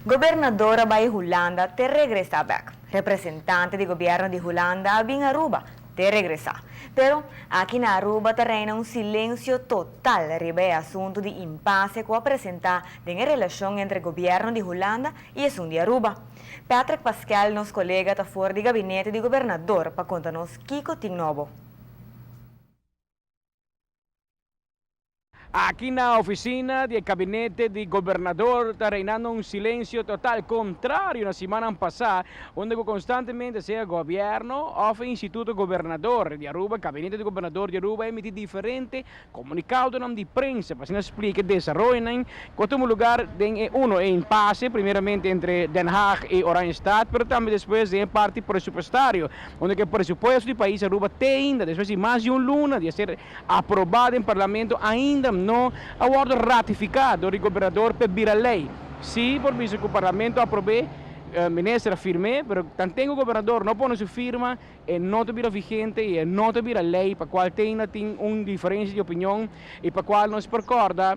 Gobernadora Bay Holanda te regresa back. Representante de gobierno de Holanda vem Aruba te regresa. Pero aqui na Aruba reina um silêncio total sobre o assunto de impasse que apresenta em relação entre o governo de Holanda e o assunto de Aruba. Patrick Pascal, nosso colega, está fora do gabinete de governador para contar-nos Kiko Tignobo. Aqui na oficina do gabinete do governador está reinando um silêncio total, contrário na semana passada, onde constantemente seja governo ou instituto governador de Aruba, gabinete do governador de Aruba emite diferente comunicado de prensa para explicar o desenvolvimento. Em lugar de uno é impasse, primeiramente entre Den Haag e Oranjestad, mas também depois é parte pressupostário, onde o presupuesto do país Aruba tem ainda, depois de mais de luna de ser aprovado em parlamento, ainda não acordo ratificado do governador para vir a lei. Sim, por isso que o parlamento aprovou, o ministro firme, mas também o governador não põe sua firma e não vira vigente e não vira lei, para qual tem uma diferença de opinião e para qual não se concorda.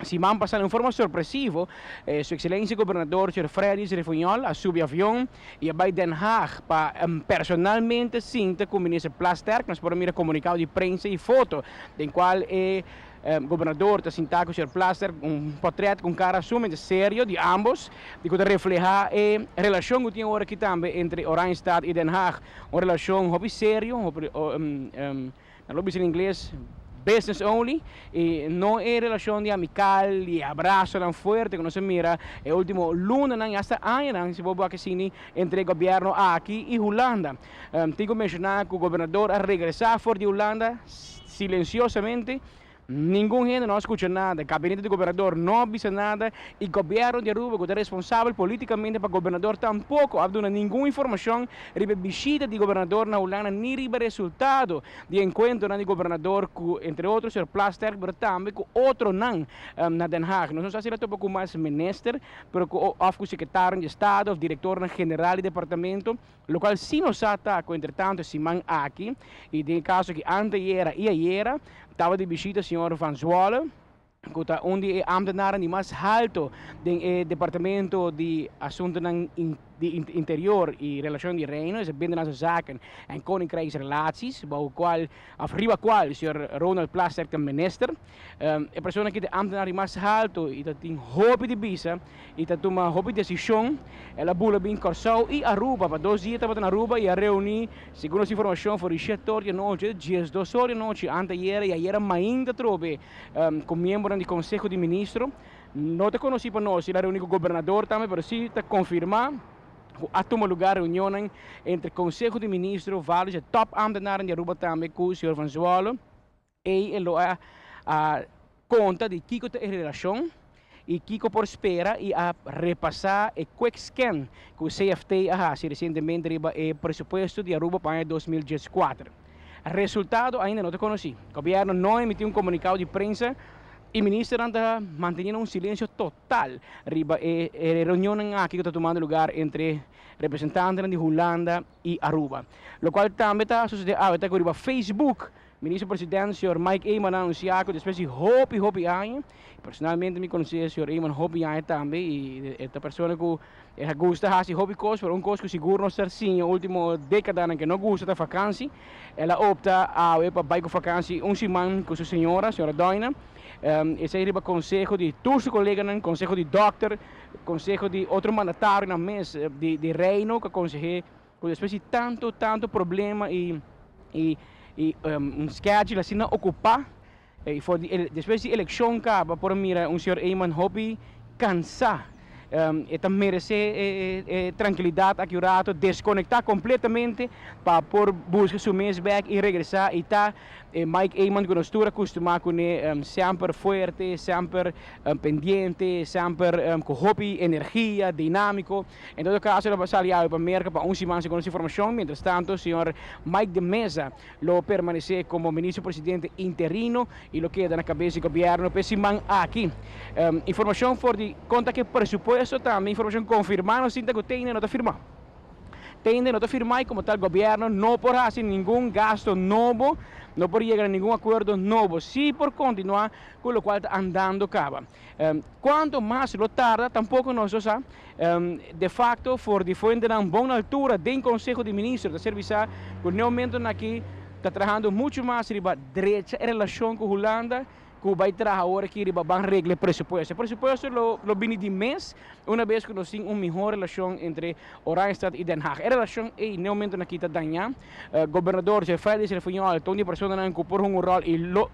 Se man passando de forma surpresiva, Sua Excelência Governador Sr. Fredis Refunhol a subir avião e vai Den Haag para personalmente sinta com o ministro Plasterk, nós podemos ir comunicado de prensa e foto, em qual o governador está sentado com o Sr. Plasterk, portrait com cara sumamente sério de ambos, de que refleja a relação que tem agora aqui também entre Oranjestad e Den Haag, uma relação hobby sério, na lobby em inglês, business only, e não é relação de amical e abraço tão forte que não se mira. É o último luna não hasta ano se bobo aqui entre governo aqui e Holanda. Tenho que mencionar que o governador a regressar fora de Holanda silenciosamente. Ninguém gente não escuta nada, o gabinete do governador não avisa nada e o governo de Aruba, que é responsável politicamente para o governador, tampouco ha dado nenhuma informação sobre a visita do governador na Holanda, nem sobre o resultado do encontro do governador, entre outros, o Sr. Plasterk, mas também com outro não na Den Haag. Não sei se ele topa com mais ministro, mas com o secretário de Estado, o diretor general do departamento, o qual sim não está, entretanto, Simão aqui, e tem caso que antes era e era, estava de visita o Sr. Van Zwollen, que é um dos ambtenaren mais alto do departamento de assuntos de interior e relação de reino, ze binnenlandse zaken en koninkrijksrelaties, arriba qual o Sr. Ronald Plasterk, de minister, a pessoa que é ambtenaar mais alto e tem hoop de visa e tem uma hoop de decisão, ela bula bem Corsau e Aruba, para 2 dias estava na Aruba e a reunir, segundo a informação, foi 7 horas da noite, 2 horas da noite, antes e era ainda trobe com membros do Conselho de Ministros. Não te conheci para nós, ele era o único governador também, mas sim te confirmar. A tomar lugar reunião entre o Conselho de Ministros, vários top ambtenaren de Aruba também, com o Sr. Van Zwollen, e ele a conta de Kiko tem relação, e Kiko prospera e a repassar o quick scan que o CFT recentemente o presupuesto de Aruba para 2014. O resultado ainda não te conheci. O governo não emitiu um comunicado de prensa e o ministro anda mantendo um silêncio total riba a reunião aqui que está tomando lugar entre representantes de Holanda e Aruba. O qual também está sucedendo com o Facebook. O ministro-presidente, Sr. Mike Eyman, anunciou que depois de hopi anos, personalmente me conheci o Sr. Eyman hopi anos também, e esta pessoa que gosta de fazer hobby coisa, mas coisa que seguro não ser sim, a última década que não gosta da vacância, ela opta a ir para a vacância semana com sua senhora, a senhora Doina. Esse é o conselho de todos os colegas, conselho de doctor, conselho de outro mandatário na mesa de reino, que aconselhei, depois de tanto problema e schedule assim não ocupar, depois de eleição acaba por mira Sr. Eyman hobby cansar. Também merece tranquilidade accurato, desconectar completamente para por buscar seu mês back e regressar e tá Mike Eyman que nos acostumado com sempre forte, sempre pendiente, sempre com hobby, energia, dinâmico. Em todo caso, ele vai sair para América para semana com essa informação. Mientras tanto, o Sr. Mike de Mesa lo permanece como ministro-presidente interino e lo queda na cabeça do governo para semana aqui. Informação for de conta que presupuesto também, informação confirmada, sinta que tem não está firmado. tende a firmar como tal gobierno, no por hacer ningún gasto nuevo, no por llegar a ningún acuerdo nuevo, sí por continuar con lo cual está andando cabo. Cuanto más lo tarda, tampoco nos usa, de facto, por defender a una buena altura del Consejo de Ministros de Servicio, con el momento aquí está trabajando mucho más en la derecha en relación con Holanda, que vai trabalhar agora que ele vai reglar presupuesto. O presupuesto lo vini de mês, uma vez que nós temos uma melhor relação entre Oranjestad e Den Haag. A relação é, no momento aqui está danhando. Governador, se faz isso, ele foi Tony Persona que por um rol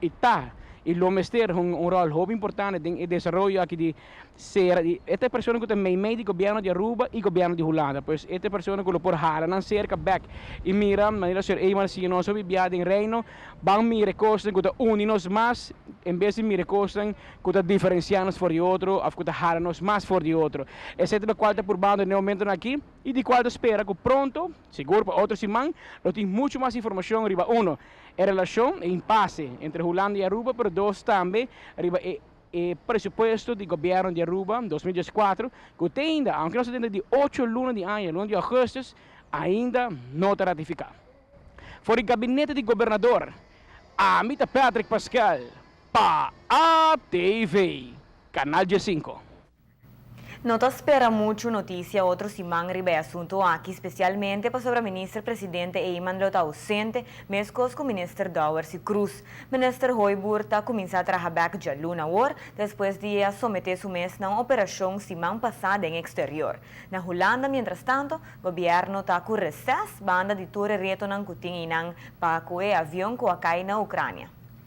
e tá. E lo mester un rol muito importante em desenvolvimento aqui de ser esta pessoa que tem meio de governo de Aruba e governo de Holanda, pois esta pessoa que lo por halen na cerca back e mira maneira ser eenmaal se nós viajar em reino vão mire costas que unir-nos mais em vez de mire costas que diferenciar-nos for de outro ou que halen-nos mais for de outro. Essa é a qual está por bando no momento aqui e de qual espera que pronto, seguro para outro semana, nós temos muito mais informação arriba uno. A relação é impasse entre Holanda e Aruba, pero dos também, arriba o presupuesto do governo de Aruba 2014, que ainda, aunque nós temos de 8 lunas de ano, lunas de agosto, ainda não está ratificado. For o gabinete de governador, Amita Patrick Pascal, para a TV, Canal G5. No te espera mucho noticia otro simán ribe asunto aquí, especialmente para sobre ministro presidente Eyman Lota ausente, mescos con ministro Douwersi Cruz. Minister Hoybur está começar a trabalhar já luna hora, depois de someter su mes na operação simán passada em exterior. Na Holanda, mientras tanto, governo está com recess, banda de torre retornan kuting inang para coe avião com a cai na Ucrânia.